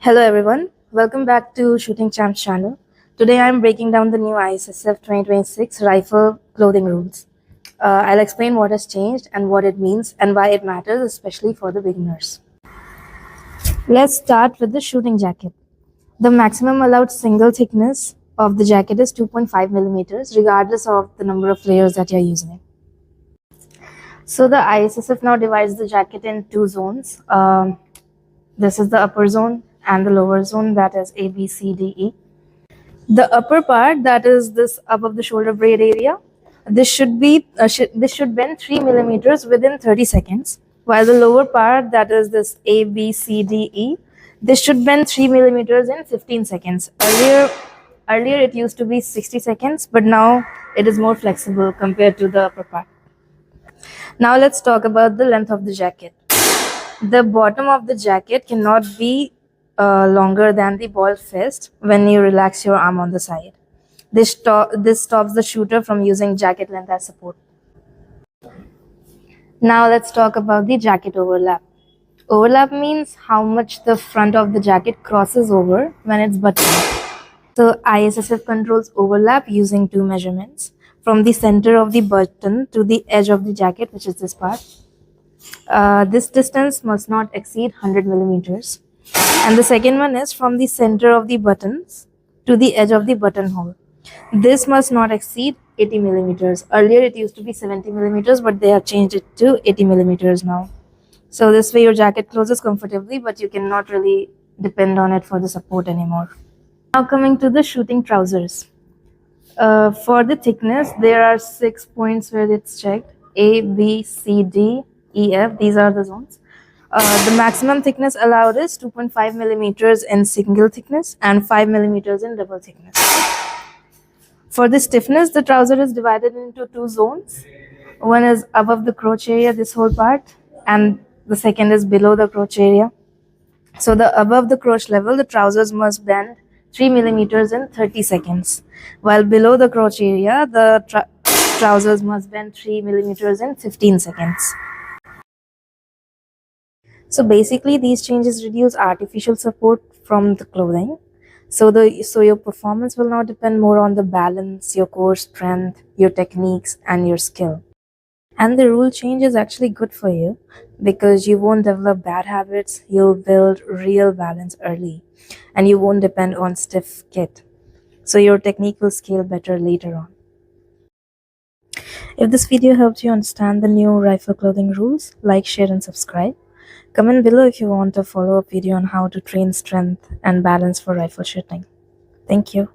Hello everyone, welcome back to Shooting Champs channel. Today I am breaking down the new ISSF 2026 rifle clothing rules. I'll explain what has changed and what it means and why it matters, especially for the beginners. Let's start with the shooting jacket. The maximum allowed single thickness of the jacket is 2.5 millimeters, regardless of the number of layers that you're using. So the ISSF now divides the jacket in two zones. This is the upper zone and the lower zone, that is A, B, C, D, E. The upper part, that is this above the shoulder braid area, this should bend 3 millimeters within 30 seconds, while the lower part, that is this A, B, C, D, E, this should bend 3 millimeters in 15 seconds. Earlier it used to be 60 seconds, but now it is more flexible compared to the upper part. Now let's talk about the length of the jacket. The bottom of the jacket cannot be longer than the ball fist when you relax your arm on the side. This stops the shooter from using jacket length as support. Now let's talk about the jacket overlap. Overlap means how much the front of the jacket crosses over when it's buttoned. So ISSF controls overlap using two measurements, from the center of the button to the edge of the jacket, which is this part. This distance must not exceed 100 millimeters. And the second one is from the center of the buttons to the edge of the buttonhole. This must not exceed 80 millimeters. Earlier it used to be 70 millimeters, but they have changed it to 80 millimeters now. So this way your jacket closes comfortably, but you cannot really depend on it for the support anymore. Now coming to the shooting trousers. For the thickness, there are 6 points where it's checked: A, B, C, D, E, F. These are the zones. The maximum thickness allowed is 2.5 millimeters in single thickness and 5 millimeters in double thickness. For the stiffness, the trouser is divided into two zones. One is above the crotch area, this whole part, and the second is below the crotch area. So the above the crotch level, the trousers must bend 3 millimeters in 30 seconds, while below the crotch area, the trousers must bend 3 millimeters in 15 seconds. So basically, these changes reduce artificial support from the clothing. So your performance will now depend more on the balance, your core strength, your techniques, and your skill. And the rule change is actually good for you because you won't develop bad habits, you'll build real balance early, and you won't depend on stiff kit. So your technique will scale better later on. If this video helped you understand the new rifle clothing rules, like, share, and subscribe. Comment below if you want a follow-up video on how to train strength and balance for rifle shooting. Thank you.